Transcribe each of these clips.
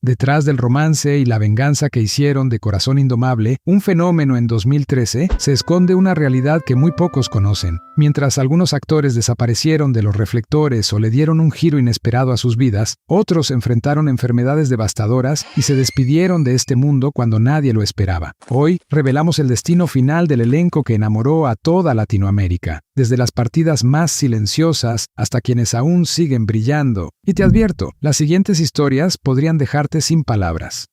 Detrás del romance y la venganza que hicieron de Corazón Indomable, un fenómeno en 2013, se esconde una realidad que muy pocos conocen. Mientras algunos actores desaparecieron de los reflectores o le dieron un giro inesperado a sus vidas, otros enfrentaron enfermedades devastadoras y se despidieron de este mundo cuando nadie lo esperaba. Hoy revelamos el destino final del elenco que enamoró a toda Latinoamérica, desde las partidas más silenciosas hasta quienes aún siguen brillando. Y te advierto, las siguientes historias podrían dejarte sin palabras.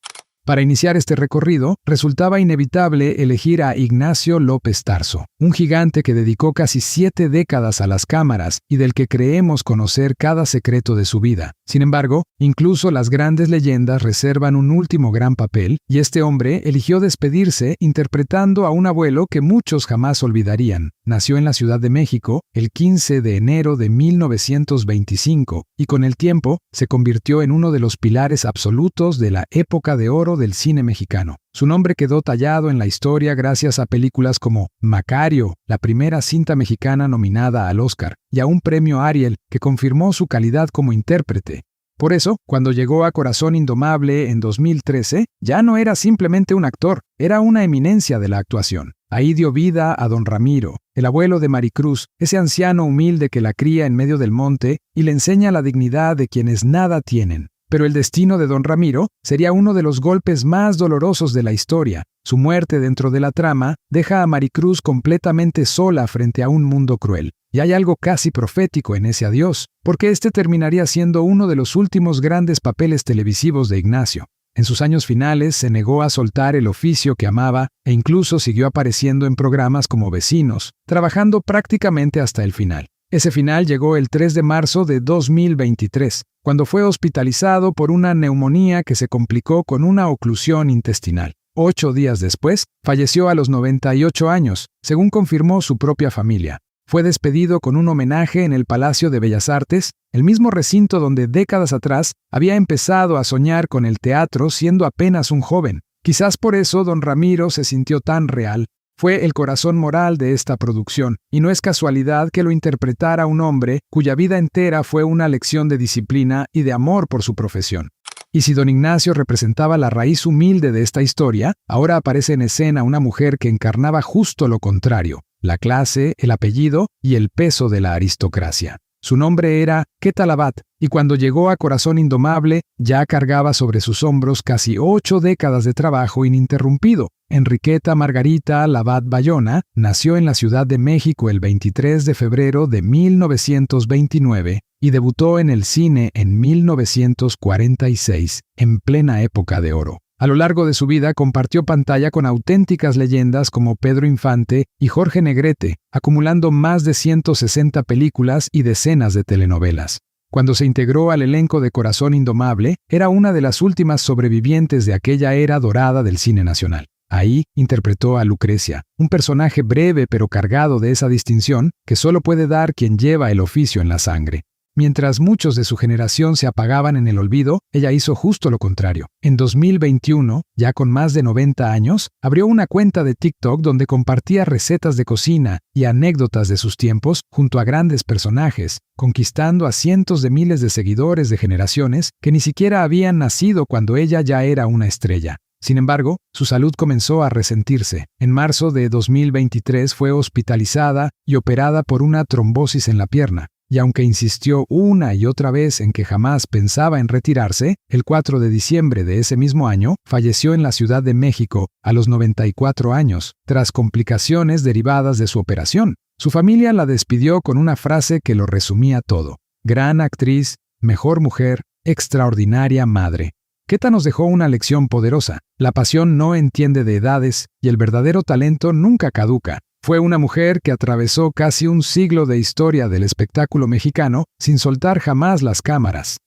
Para iniciar este recorrido, resultaba inevitable elegir a Ignacio López Tarso, un gigante que dedicó casi 7 décadas a las cámaras y del que creemos conocer cada secreto de su vida. Sin embargo, incluso las grandes leyendas reservan un último gran papel, y este hombre eligió despedirse interpretando a un abuelo que muchos jamás olvidarían. Nació en la Ciudad de México el 15 de enero de 1925 y con el tiempo se convirtió en uno de los pilares absolutos de la época de oro del cine mexicano. Su nombre quedó tallado en la historia gracias a películas como Macario, la primera cinta mexicana nominada al Oscar, y a un premio Ariel que confirmó su calidad como intérprete. Por eso, cuando llegó a Corazón Indomable en 2013, ya no era simplemente un actor, era una eminencia de la actuación. Ahí dio vida a Don Ramiro, el abuelo de Maricruz, ese anciano humilde que la cría en medio del monte y le enseña la dignidad de quienes nada tienen. Pero el destino de Don Ramiro sería uno de los golpes más dolorosos de la historia. Su muerte dentro de la trama deja a Maricruz completamente sola frente a un mundo cruel. Y hay algo casi profético en ese adiós, porque este terminaría siendo uno de los últimos grandes papeles televisivos de Ignacio. En sus años finales se negó a soltar el oficio que amaba e incluso siguió apareciendo en programas como Vecinos, trabajando prácticamente hasta el final. Ese final llegó el 3 de marzo de 2023, cuando fue hospitalizado por una neumonía que se complicó con una oclusión intestinal. 8 días después, falleció a los 98 años, según confirmó su propia familia. Fue despedido con un homenaje en el Palacio de Bellas Artes, el mismo recinto donde décadas atrás había empezado a soñar con el teatro siendo apenas un joven. Quizás por eso Don Ramiro se sintió tan real. Fue el corazón moral de esta producción, y no es casualidad que lo interpretara un hombre cuya vida entera fue una lección de disciplina y de amor por su profesión. Y si Don Ignacio representaba la raíz humilde de esta historia, ahora aparece en escena una mujer que encarnaba justo lo contrario: la clase, el apellido y el peso de la aristocracia. Su nombre era Queta Labat, y cuando llegó a Corazón Indomable, ya cargaba sobre sus hombros casi 8 décadas de trabajo ininterrumpido. Enriqueta Margarita Labat Bayona nació en la Ciudad de México el 23 de febrero de 1929 y debutó en el cine en 1946, en plena época de oro. A lo largo de su vida compartió pantalla con auténticas leyendas como Pedro Infante y Jorge Negrete, acumulando más de 160 películas y decenas de telenovelas. Cuando se integró al elenco de Corazón Indomable, era una de las últimas sobrevivientes de aquella era dorada del cine nacional. Ahí interpretó a Lucrecia, un personaje breve pero cargado de esa distinción que solo puede dar quien lleva el oficio en la sangre. Mientras muchos de su generación se apagaban en el olvido, ella hizo justo lo contrario. En 2021, ya con más de 90 años, abrió una cuenta de TikTok donde compartía recetas de cocina y anécdotas de sus tiempos junto a grandes personajes, conquistando a cientos de miles de seguidores de generaciones que ni siquiera habían nacido cuando ella ya era una estrella. Sin embargo, su salud comenzó a resentirse. En marzo de 2023 fue hospitalizada y operada por una trombosis en la pierna. Y aunque insistió una y otra vez en que jamás pensaba en retirarse, el 4 de diciembre de ese mismo año falleció en la Ciudad de México a los 94 años, tras complicaciones derivadas de su operación. Su familia la despidió con una frase que lo resumía todo: gran actriz, mejor mujer, extraordinaria madre. Queta nos dejó una lección poderosa: la pasión no entiende de edades y el verdadero talento nunca caduca. Fue una mujer que atravesó casi un siglo de historia del espectáculo mexicano sin soltar jamás las cámaras.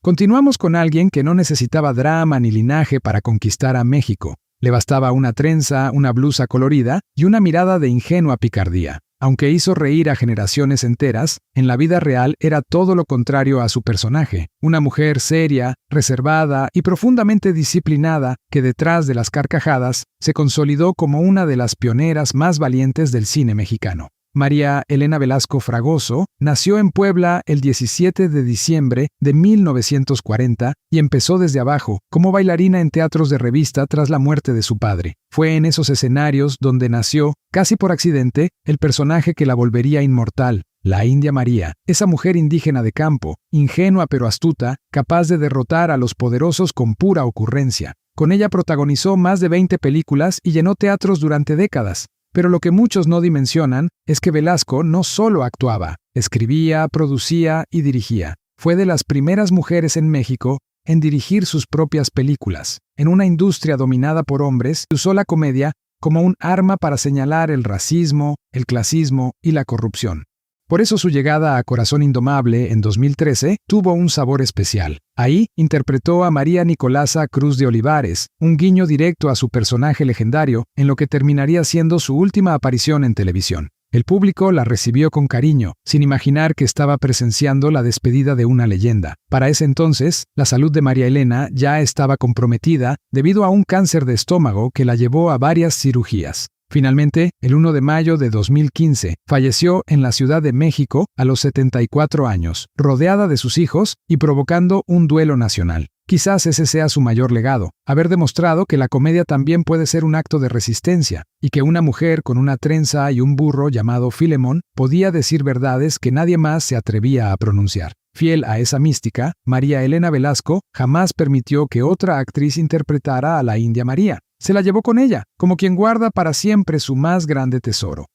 Continuamos con alguien que no necesitaba drama ni linaje para conquistar a México. Le bastaba una trenza, una blusa colorida y una mirada de ingenua picardía. Aunque hizo reír a generaciones enteras, en la vida real era todo lo contrario a su personaje. Una mujer seria, reservada y profundamente disciplinada que detrás de las carcajadas se consolidó como una de las pioneras más valientes del cine mexicano. María Elena Velasco Fragoso nació en Puebla el 17 de diciembre de 1940 y empezó desde abajo, como bailarina en teatros de revista tras la muerte de su padre. Fue en esos escenarios donde nació, casi por accidente, el personaje que la volvería inmortal, la India María, esa mujer indígena de campo, ingenua pero astuta, capaz de derrotar a los poderosos con pura ocurrencia. Con ella protagonizó más de 20 películas y llenó teatros durante décadas. Pero lo que muchos no dimensionan es que Velasco no solo actuaba, escribía, producía y dirigía. Fue de las primeras mujeres en México en dirigir sus propias películas. En una industria dominada por hombres, usó la comedia como un arma para señalar el racismo, el clasismo y la corrupción. Por eso su llegada a Corazón Indomable en 2013 tuvo un sabor especial. Ahí interpretó a María Nicolasa Cruz de Olivares, un guiño directo a su personaje legendario en lo que terminaría siendo su última aparición en televisión. El público la recibió con cariño, sin imaginar que estaba presenciando la despedida de una leyenda. Para ese entonces, la salud de María Elena ya estaba comprometida debido a un cáncer de estómago que la llevó a varias cirugías. Finalmente, el 1 de mayo de 2015, falleció en la Ciudad de México a los 74 años, rodeada de sus hijos y provocando un duelo nacional. Quizás ese sea su mayor legado, haber demostrado que la comedia también puede ser un acto de resistencia, y que una mujer con una trenza y un burro llamado Filemón podía decir verdades que nadie más se atrevía a pronunciar. Fiel a esa mística, María Elena Velasco jamás permitió que otra actriz interpretara a la India María. Se la llevó con ella, como quien guarda para siempre su más grande tesoro.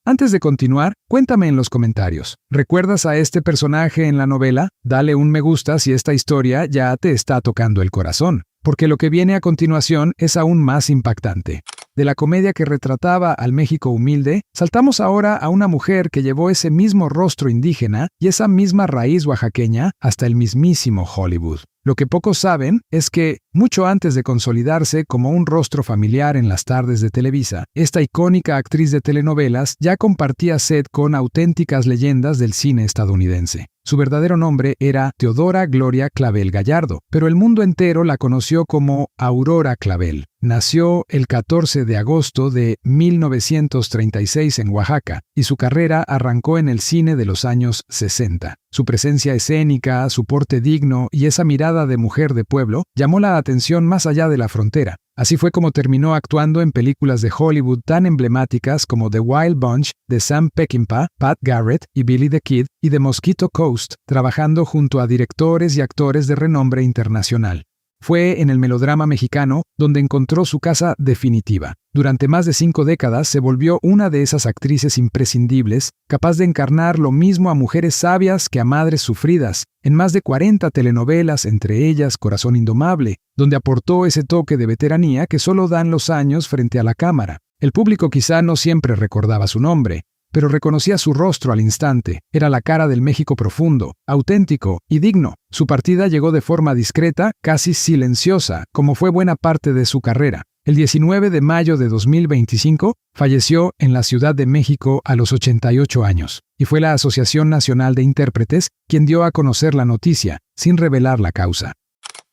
Antes de continuar, cuéntame en los comentarios. ¿Recuerdas a este personaje en la novela? Dale un me gusta si esta historia ya te está tocando el corazón, porque lo que viene a continuación es aún más impactante. De la comedia que retrataba al México humilde, saltamos ahora a una mujer que llevó ese mismo rostro indígena y esa misma raíz oaxaqueña hasta el mismísimo Hollywood. Lo que pocos saben es que, mucho antes de consolidarse como un rostro familiar en las tardes de Televisa, esta icónica actriz de telenovelas ya compartía set con auténticas leyendas del cine estadounidense. Su verdadero nombre era Teodora Gloria Clavel Gallardo, pero el mundo entero la conoció como Aurora Clavel. Nació el 14 de agosto de 1936 en Oaxaca y su carrera arrancó en el cine de los años 60. Su presencia escénica, su porte digno y esa mirada de mujer de pueblo llamó la atención más allá de la frontera. Así fue como terminó actuando en películas de Hollywood tan emblemáticas como The Wild Bunch de Sam Peckinpah, Pat Garrett y Billy the Kid y The Mosquito Coast, trabajando junto a directores y actores de renombre internacional. Fue en el melodrama mexicano donde encontró su casa definitiva. Durante más de 5 décadas se volvió una de esas actrices imprescindibles, capaz de encarnar lo mismo a mujeres sabias que a madres sufridas, en más de 40 telenovelas, entre ellas Corazón Indomable, donde aportó ese toque de veteranía que solo dan los años frente a la cámara. El público quizá no siempre recordaba su nombre, pero reconocía su rostro al instante. Era la cara del México profundo, auténtico y digno. Su partida llegó de forma discreta, casi silenciosa, como fue buena parte de su carrera. El 19 de mayo de 2025 falleció en la Ciudad de México a los 88 años, y fue la Asociación Nacional de Intérpretes quien dio a conocer la noticia, sin revelar la causa.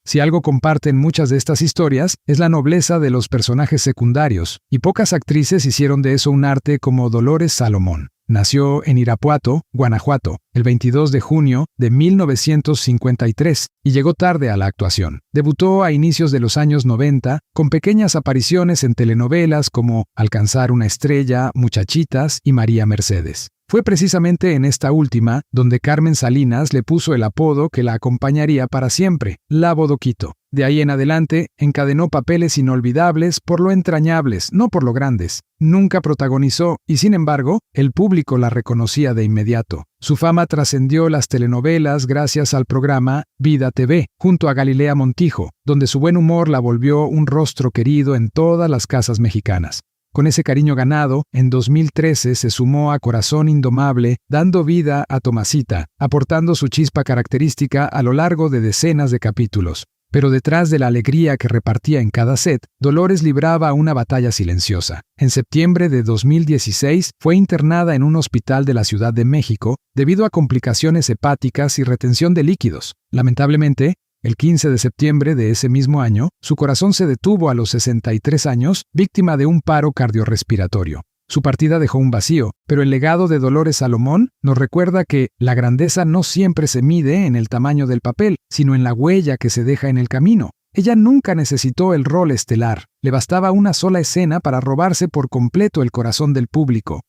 Si algo comparten muchas de estas historias, es la nobleza de los personajes secundarios, y pocas actrices hicieron de eso un arte como Dolores Salomón. Nació en Irapuato, Guanajuato, el 22 de junio de 1953 y llegó tarde a la actuación. Debutó a inicios de los años 90 con pequeñas apariciones en telenovelas como Alcanzar una estrella, Muchachitas y María Mercedes. Fue precisamente en esta última donde Carmen Salinas le puso el apodo que la acompañaría para siempre, la Bodoquito. De ahí en adelante, encadenó papeles inolvidables por lo entrañables, no por lo grandes. Nunca protagonizó y, sin embargo, el público la reconocía de inmediato. Su fama trascendió las telenovelas gracias al programa Vida TV, junto a Galilea Montijo, donde su buen humor la volvió un rostro querido en todas las casas mexicanas. Con ese cariño ganado, en 2013 se sumó a Corazón Indomable, dando vida a Tomasita, aportando su chispa característica a lo largo de decenas de capítulos. Pero detrás de la alegría que repartía en cada set, Dolores libraba una batalla silenciosa. En septiembre de 2016 fue internada en un hospital de la Ciudad de México debido a complicaciones hepáticas y retención de líquidos. Lamentablemente, el 15 de septiembre de ese mismo año, su corazón se detuvo a los 63 años, víctima de un paro cardiorrespiratorio. Su partida dejó un vacío, pero el legado de Dolores Salomón nos recuerda que la grandeza no siempre se mide en el tamaño del papel, sino en la huella que se deja en el camino. Ella nunca necesitó el rol estelar, le bastaba una sola escena para robarse por completo el corazón del público.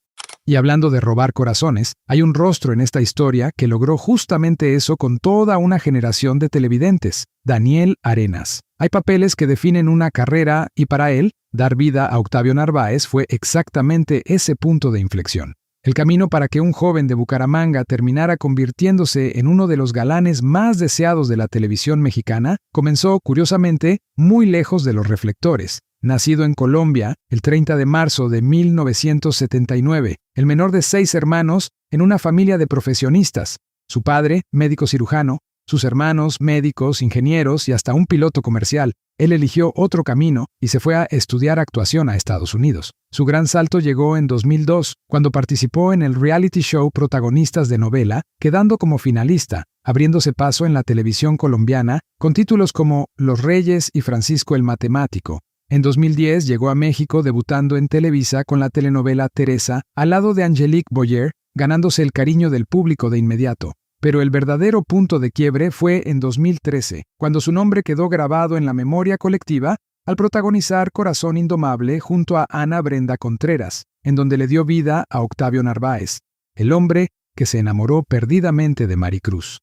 Y hablando de robar corazones, hay un rostro en esta historia que logró justamente eso con toda una generación de televidentes: Daniel Arenas. Hay papeles que definen una carrera y para él, dar vida a Octavio Narváez fue exactamente ese punto de inflexión. El camino para que un joven de Bucaramanga terminara convirtiéndose en uno de los galanes más deseados de la televisión mexicana comenzó, curiosamente, muy lejos de los reflectores. Nacido en Colombia el 30 de marzo de 1979, el menor de 6 hermanos en una familia de profesionistas. Su padre, médico cirujano, sus hermanos, médicos, ingenieros y hasta un piloto comercial. Él eligió otro camino y se fue a estudiar actuación a Estados Unidos. Su gran salto llegó en 2002, cuando participó en el reality show Protagonistas de Novela, quedando como finalista, abriéndose paso en la televisión colombiana con títulos como Los Reyes y Francisco el Matemático. En 2010 llegó a México debutando en Televisa con la telenovela Teresa, al lado de Angelique Boyer, ganándose el cariño del público de inmediato. Pero el verdadero punto de quiebre fue en 2013, cuando su nombre quedó grabado en la memoria colectiva al protagonizar Corazón Indomable junto a Ana Brenda Contreras, en donde le dio vida a Octavio Narváez, el hombre que se enamoró perdidamente de Maricruz.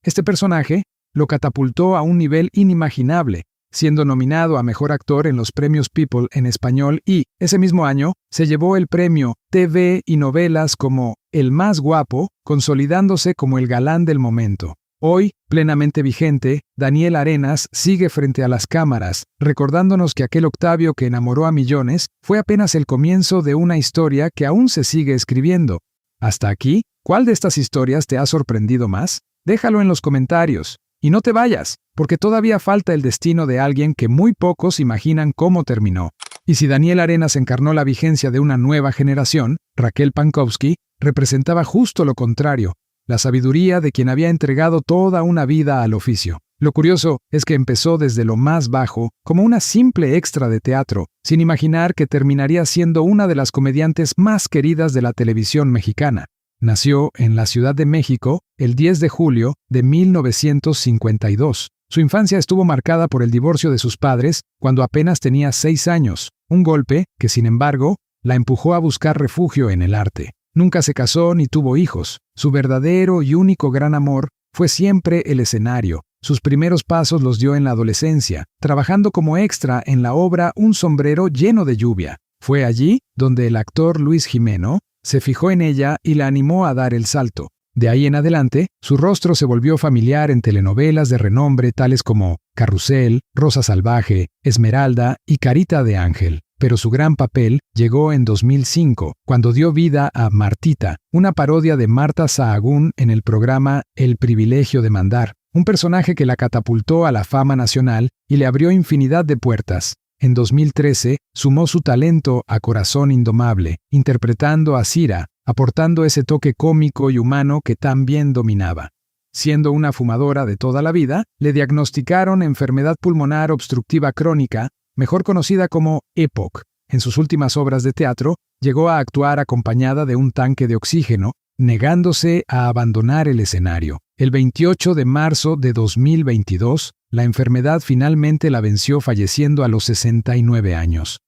Este personaje lo catapultó a un nivel inimaginable, siendo nominado a Mejor Actor en los Premios People en español y, ese mismo año, se llevó el premio TV y Novelas como el más guapo, consolidándose como el galán del momento. Hoy, plenamente vigente, Daniel Arenas sigue frente a las cámaras, recordándonos que aquel Octavio que enamoró a millones fue apenas el comienzo de una historia que aún se sigue escribiendo. Hasta aquí, ¿cuál de estas historias te ha sorprendido más? Déjalo en los comentarios. Y no te vayas, porque todavía falta el destino de alguien que muy pocos imaginan cómo terminó. Y si Daniel Arenas encarnó la vigencia de una nueva generación, Raquel Pankowski representaba justo lo contrario, la sabiduría de quien había entregado toda una vida al oficio. Lo curioso es que empezó desde lo más bajo, como una simple extra de teatro, sin imaginar que terminaría siendo una de las comediantes más queridas de la televisión mexicana. Nació en la Ciudad de México el 10 de julio de 1952. Su infancia estuvo marcada por el divorcio de sus padres cuando apenas tenía 6 años, un golpe que, sin embargo, la empujó a buscar refugio en el arte. Nunca se casó ni tuvo hijos. Su verdadero y único gran amor fue siempre el escenario. Sus primeros pasos los dio en la adolescencia, trabajando como extra en la obra Un sombrero lleno de lluvia. Fue allí donde el actor Luis Jimeno se fijó en ella y la animó a dar el salto. De ahí en adelante, su rostro se volvió familiar en telenovelas de renombre tales como Carrusel, Rosa Salvaje, Esmeralda y Carita de Ángel. Pero su gran papel llegó en 2005, cuando dio vida a Martita, una parodia de Marta Sahagún en el programa El privilegio de mandar, un personaje que la catapultó a la fama nacional y le abrió infinidad de puertas. En 2013, sumó su talento a Corazón Indomable, interpretando a Cira, aportando ese toque cómico y humano que tan bien dominaba. Siendo una fumadora de toda la vida, le diagnosticaron enfermedad pulmonar obstructiva crónica, mejor conocida como EPOC. En sus últimas obras de teatro, llegó a actuar acompañada de un tanque de oxígeno, negándose a abandonar el escenario. El 28 de marzo de 2022, la enfermedad finalmente la venció falleciendo a los 69 años.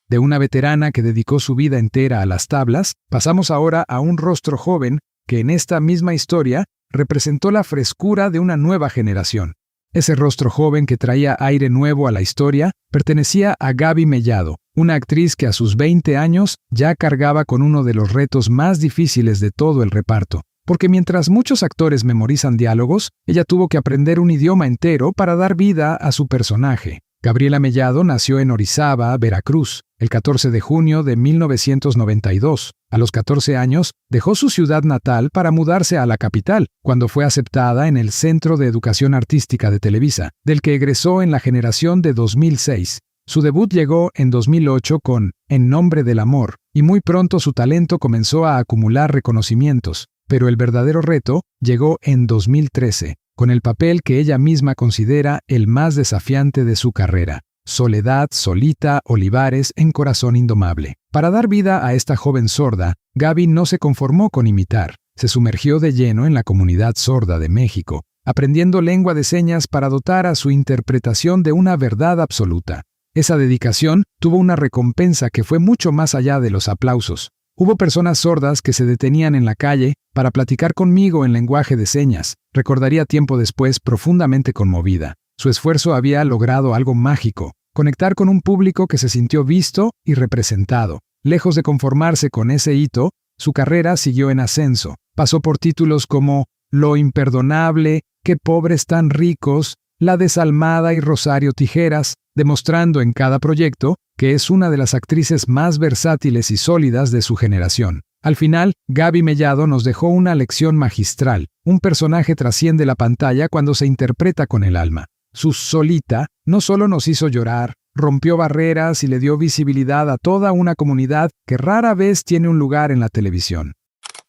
De una veterana que dedicó su vida entera a las tablas, pasamos ahora a un rostro joven que en esta misma historia representó la frescura de una nueva generación. Ese rostro joven que traía aire nuevo a la historia pertenecía a Gaby Mellado, una actriz que a sus 20 años ya cargaba con uno de los retos más difíciles de todo el reparto. Porque mientras muchos actores memorizan diálogos, ella tuvo que aprender un idioma entero para dar vida a su personaje. Gabriela Mellado nació en Orizaba, Veracruz, el 14 de junio de 1992. A los 14 años, dejó su ciudad natal para mudarse a la capital, cuando fue aceptada en el Centro de Educación Artística de Televisa, del que egresó en la generación de 2006. Su debut llegó en 2008 con En nombre del amor, y muy pronto su talento comenzó a acumular reconocimientos. Pero el verdadero reto llegó en 2013, con el papel que ella misma considera el más desafiante de su carrera. Soledad Solita Olivares en Corazón Indomable. Para dar vida a esta joven sorda, Gaby no se conformó con imitar. Se sumergió de lleno en la comunidad sorda de México, aprendiendo lengua de señas para dotar a su interpretación de una verdad absoluta. Esa dedicación tuvo una recompensa que fue mucho más allá de los aplausos. Hubo personas sordas que se detenían en la calle para platicar conmigo en lenguaje de señas. Recordaría tiempo después profundamente conmovida. Su esfuerzo había logrado algo mágico, conectar con un público que se sintió visto y representado. Lejos de conformarse con ese hito, su carrera siguió en ascenso. Pasó por títulos como Lo Imperdonable, Qué pobres tan ricos, La Desalmada y Rosario Tijeras, demostrando en cada proyecto que es una de las actrices más versátiles y sólidas de su generación. Al final, Gaby Mellado nos dejó una lección magistral. Un personaje trasciende la pantalla cuando se interpreta con el alma. Su Solita no solo nos hizo llorar, rompió barreras y le dio visibilidad a toda una comunidad que rara vez tiene un lugar en la televisión.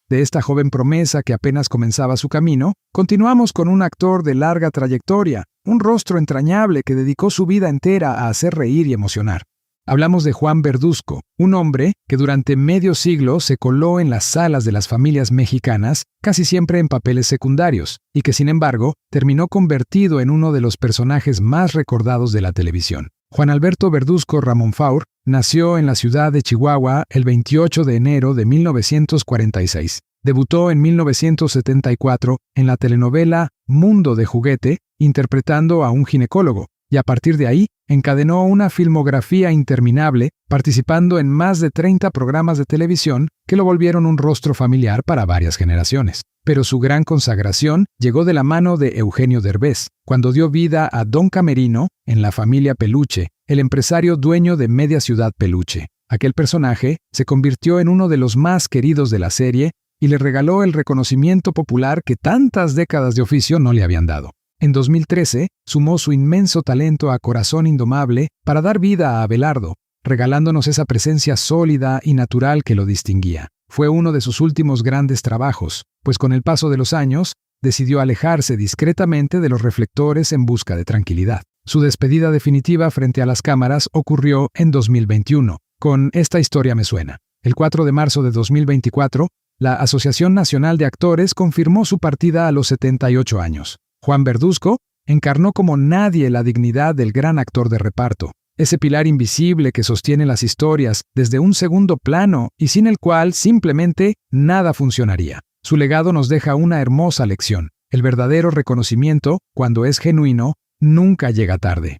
De esta joven promesa que apenas comenzaba su camino, continuamos con un actor de larga trayectoria, un rostro entrañable que dedicó su vida entera a hacer reír y emocionar. Hablamos de Juan Verduzco, un hombre que durante medio siglo se coló en las salas de las familias mexicanas, casi siempre en papeles secundarios, y que sin embargo terminó convertido en uno de los personajes más recordados de la televisión. Juan Alberto Verduzco Ramón Faur nació en la ciudad de Chihuahua el 28 de enero de 1946. Debutó en 1974 en la telenovela Mundo de Juguete, interpretando a un ginecólogo, y a partir de ahí encadenó una filmografía interminable, participando en más de 30 programas de televisión que lo volvieron un rostro familiar para varias generaciones. Pero su gran consagración llegó de la mano de Eugenio Derbez, cuando dio vida a Don Camerino en La Familia Peluche, el empresario dueño de Media Ciudad Peluche. Aquel personaje se convirtió en uno de los más queridos de la serie y le regaló el reconocimiento popular que tantas décadas de oficio no le habían dado. En 2013, sumó su inmenso talento a Corazón Indomable para dar vida a Abelardo, regalándonos esa presencia sólida y natural que lo distinguía. Fue uno de sus últimos grandes trabajos, pues con el paso de los años, decidió alejarse discretamente de los reflectores en busca de tranquilidad. Su despedida definitiva frente a las cámaras ocurrió en 2021, con Esta historia me suena. El 4 de marzo de 2024, la Asociación Nacional de Actores confirmó su partida a los 78 años. Juan Verduzco encarnó como nadie la dignidad del gran actor de reparto, ese pilar invisible que sostiene las historias desde un segundo plano y sin el cual simplemente nada funcionaría. Su legado nos deja una hermosa lección. El verdadero reconocimiento, cuando es genuino, nunca llega tarde.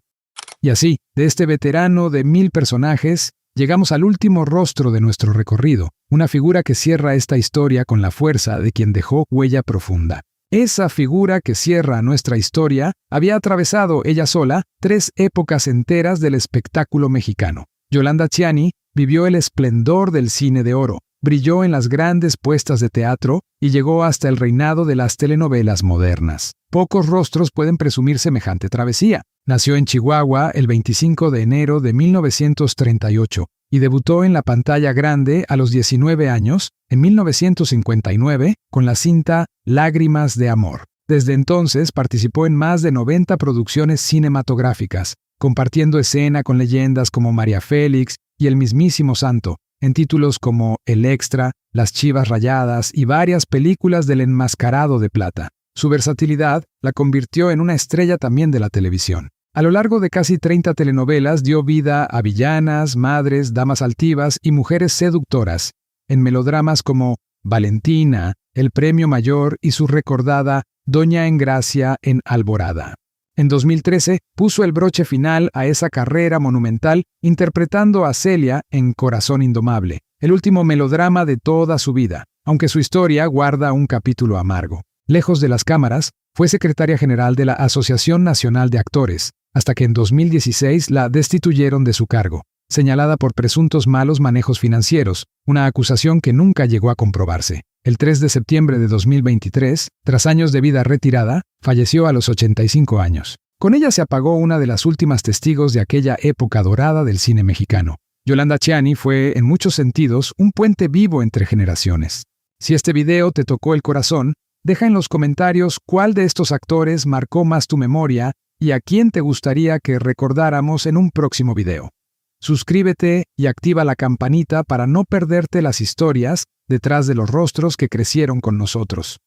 Y así, de este veterano de 1000 personajes, llegamos al último rostro de nuestro recorrido, una figura que cierra esta historia con la fuerza de quien dejó huella profunda. Esa figura que cierra nuestra historia había atravesado ella sola 3 épocas enteras del espectáculo mexicano. Yolanda Chiani vivió el esplendor del cine de oro, brilló en las grandes puestas de teatro y llegó hasta el reinado de las telenovelas modernas. Pocos rostros pueden presumir semejante travesía. Nació en Chihuahua el 25 de enero de 1938 y debutó en la pantalla grande a los 19 años, en 1959, con la cinta Lágrimas de Amor. Desde entonces participó en más de 90 producciones cinematográficas, compartiendo escena con leyendas como María Félix y el mismísimo Santo, en títulos como El Extra, Las Chivas Rayadas y varias películas del Enmascarado de Plata. Su versatilidad la convirtió en una estrella también de la televisión. A lo largo de casi 30 telenovelas dio vida a villanas, madres, damas altivas y mujeres seductoras, en melodramas como Valentina, El Premio Mayor y su recordada Doña Engracia en Alborada. En 2013 puso el broche final a esa carrera monumental interpretando a Celia en Corazón Indomable, el último melodrama de toda su vida, aunque su historia guarda un capítulo amargo. Lejos de las cámaras, fue secretaria general de la Asociación Nacional de Actores, hasta que en 2016 la destituyeron de su cargo, señalada por presuntos malos manejos financieros, una acusación que nunca llegó a comprobarse. El 3 de septiembre de 2023, tras años de vida retirada, falleció a los 85 años. Con ella se apagó una de las últimas testigos de aquella época dorada del cine mexicano. Yolanda Chiani fue, en muchos sentidos, un puente vivo entre generaciones. Si este video te tocó el corazón, deja en los comentarios cuál de estos actores marcó más tu memoria y a quién te gustaría que recordáramos en un próximo video. Suscríbete y activa la campanita para no perderte las historias detrás de los rostros que crecieron con nosotros.